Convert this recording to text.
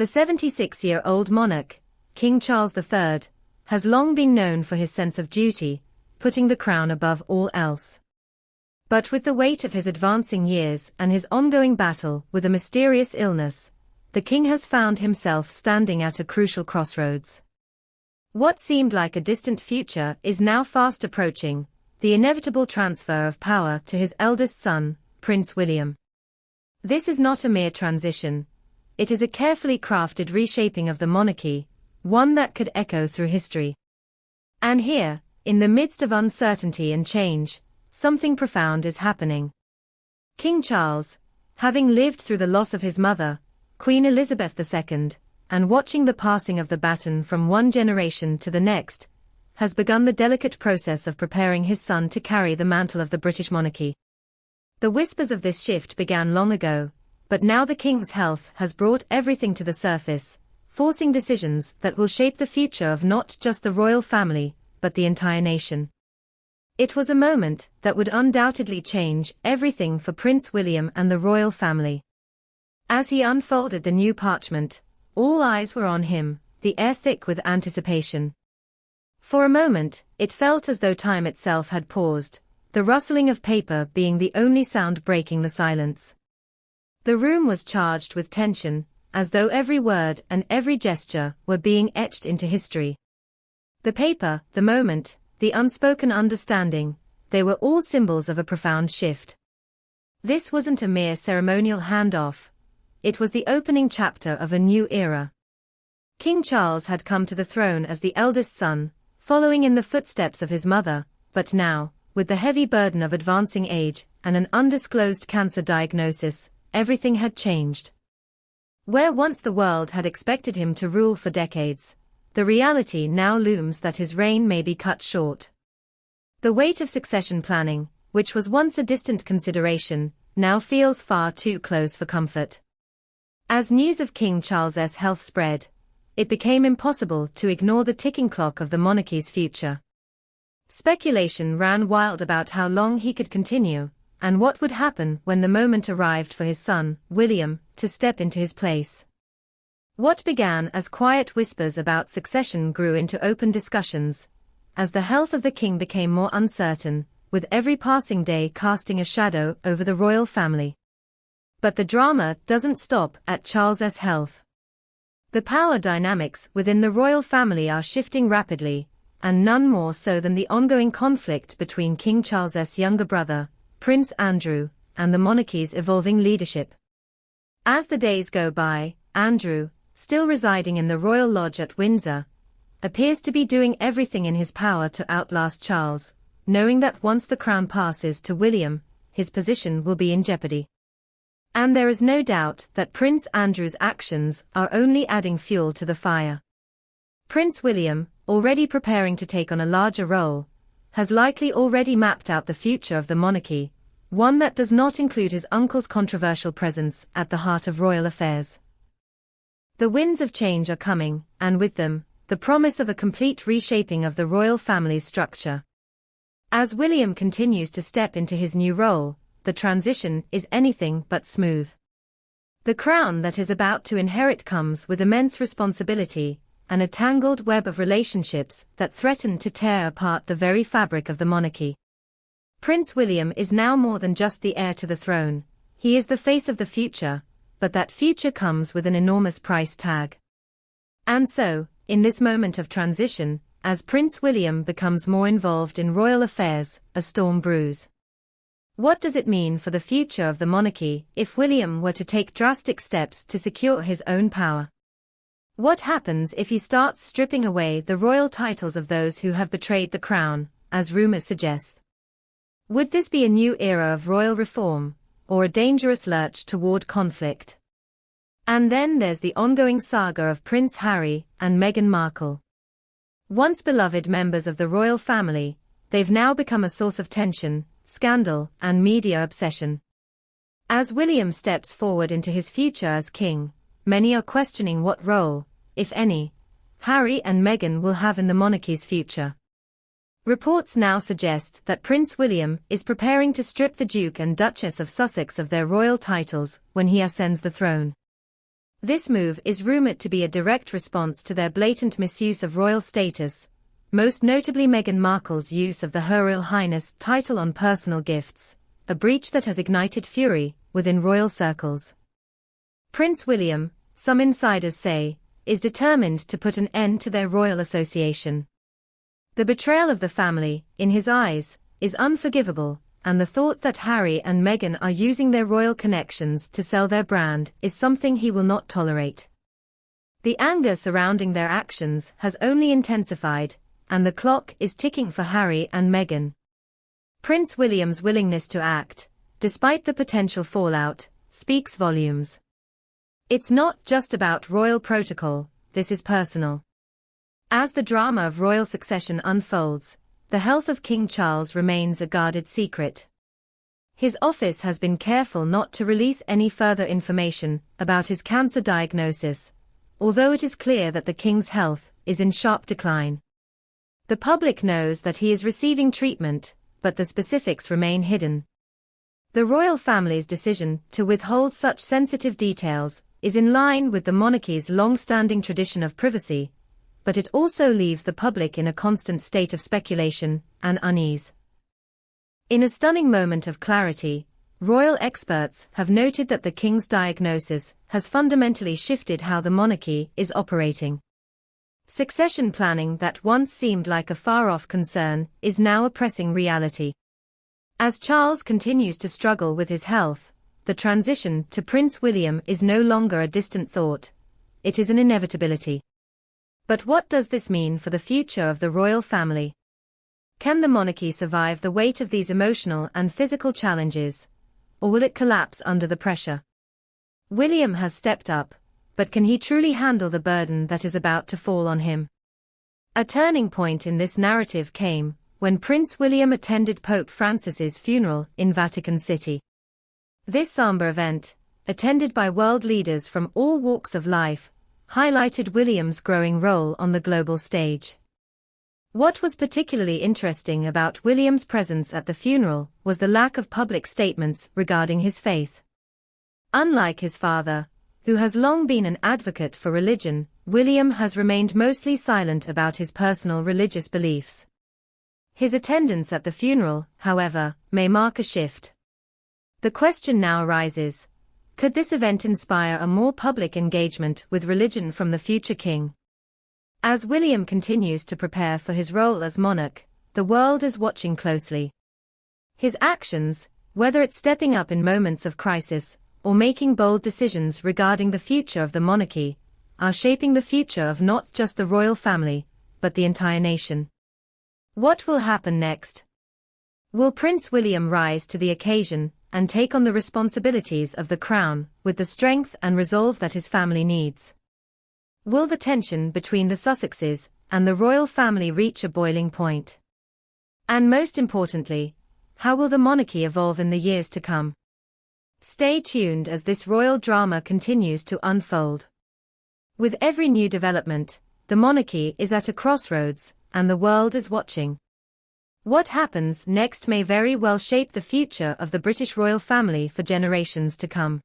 The 76-year-old monarch, King Charles III, has long been known for his sense of duty, putting the crown above all else. But with the weight of his advancing years and his ongoing battle with a mysterious illness, the king has found himself standing at a crucial crossroads. What seemed like a distant future is now fast approaching, the inevitable transfer of power to his eldest son, Prince William. This is not a mere transition, it is a carefully crafted reshaping of the monarchy, one that could echo through history. And here, in the midst of uncertainty and change, something profound is happening. King Charles, having lived through the loss of his mother, Queen Elizabeth II, and watching the passing of the baton from one generation to the next, has begun the delicate process of preparing his son to carry the mantle of the British monarchy. The whispers of this shift began long ago, but now the king's health has brought everything to the surface, forcing decisions that will shape the future of not just the royal family, but the entire nation. It was a moment that would undoubtedly change everything for Prince William and the royal family. As he unfolded the new parchment, all eyes were on him, the air thick with anticipation. For a moment, it felt as though time itself had paused, the rustling of paper being the only sound breaking the silence. The room was charged with tension, as though every word and every gesture were being etched into history. The paper, the moment, the unspoken understanding, they were all symbols of a profound shift. This wasn't a mere ceremonial handoff, it was the opening chapter of a new era. King Charles had come to the throne as the eldest son, following in the footsteps of his mother, but now, with the heavy burden of advancing age and an undisclosed cancer diagnosis, everything had changed. Where once the world had expected him to rule for decades, the reality now looms that his reign may be cut short. The weight of succession planning, which was once a distant consideration, now feels far too close for comfort. As news of King Charles's health spread, it became impossible to ignore the ticking clock of the monarchy's future. Speculation ran wild about how long he could continue, and what would happen when the moment arrived for his son, William, to step into his place. What began as quiet whispers about succession grew into open discussions, as the health of the king became more uncertain, with every passing day casting a shadow over the royal family. But the drama doesn't stop at Charles's health. The power dynamics within the royal family are shifting rapidly, and none more so than the ongoing conflict between King Charles's younger brother, Prince Andrew, and the monarchy's evolving leadership. As the days go by, Andrew, still residing in the royal lodge at Windsor, appears to be doing everything in his power to outlast Charles, knowing that once the crown passes to William, his position will be in jeopardy. And there is no doubt that Prince Andrew's actions are only adding fuel to the fire. Prince William, already preparing to take on a larger role, has likely already mapped out the future of the monarchy, one that does not include his uncle's controversial presence at the heart of royal affairs. The winds of change are coming, and with them, the promise of a complete reshaping of the royal family's structure. As William continues to step into his new role, the transition is anything but smooth. The crown that is about to inherit comes with immense responsibility, and a tangled web of relationships that threaten to tear apart the very fabric of the monarchy. Prince William is now more than just the heir to the throne, he is the face of the future, but that future comes with an enormous price tag. And so, in this moment of transition, as Prince William becomes more involved in royal affairs, a storm brews. What does it mean for the future of the monarchy if William were to take drastic steps to secure his own power? What happens if he starts stripping away the royal titles of those who have betrayed the crown, as rumors suggest? Would this be a new era of royal reform, or a dangerous lurch toward conflict? And then there's the ongoing saga of Prince Harry and Meghan Markle. Once beloved members of the royal family, they've now become a source of tension, scandal, and media obsession. As William steps forward into his future as king, many are questioning what role, if any, Harry and Meghan will have in the monarchy's future. Reports now suggest that Prince William is preparing to strip the Duke and Duchess of Sussex of their royal titles when he ascends the throne. This move is rumored to be a direct response to their blatant misuse of royal status, most notably Meghan Markle's use of the Her Royal Highness title on personal gifts, a breach that has ignited fury within royal circles. Prince William, some insiders say, is determined to put an end to their royal association. The betrayal of the family, in his eyes, is unforgivable, and the thought that Harry and Meghan are using their royal connections to sell their brand is something he will not tolerate. The anger surrounding their actions has only intensified, and the clock is ticking for Harry and Meghan. Prince William's willingness to act, despite the potential fallout, speaks volumes. It's not just about royal protocol, this is personal. As the drama of royal succession unfolds, the health of King Charles remains a guarded secret. His office has been careful not to release any further information about his cancer diagnosis, although it is clear that the King's health is in sharp decline. The public knows that he is receiving treatment, but the specifics remain hidden. The royal family's decision to withhold such sensitive details is in line with the monarchy's long-standing tradition of privacy, but it also leaves the public in a constant state of speculation and unease. In a stunning moment of clarity, royal experts have noted that the King's diagnosis has fundamentally shifted how the monarchy is operating. Succession planning that once seemed like a far-off concern is now a pressing reality. As Charles continues to struggle with his health, the transition to Prince William is no longer a distant thought, it is an inevitability. But what does this mean for the future of the royal family? Can the monarchy survive the weight of these emotional and physical challenges, or will it collapse under the pressure? William has stepped up, but can he truly handle the burden that is about to fall on him? A turning point in this narrative came when Prince William attended Pope Francis's funeral in Vatican City. This somber event, attended by world leaders from all walks of life, highlighted William's growing role on the global stage. What was particularly interesting about William's presence at the funeral was the lack of public statements regarding his faith. Unlike his father, who has long been an advocate for religion, William has remained mostly silent about his personal religious beliefs. His attendance at the funeral, however, may mark a shift. The question now arises, could this event inspire a more public engagement with religion from the future king? As William continues to prepare for his role as monarch, the world is watching closely. His actions, whether it's stepping up in moments of crisis or making bold decisions regarding the future of the monarchy, are shaping the future of not just the royal family, but the entire nation. What will happen next? Will Prince William rise to the occasion and take on the responsibilities of the crown with the strength and resolve that his family needs? Will the tension between the Sussexes and the royal family reach a boiling point? And most importantly, how will the monarchy evolve in the years to come? Stay tuned as this royal drama continues to unfold. With every new development, the monarchy is at a crossroads, and the world is watching. What happens next may very well shape the future of the British royal family for generations to come.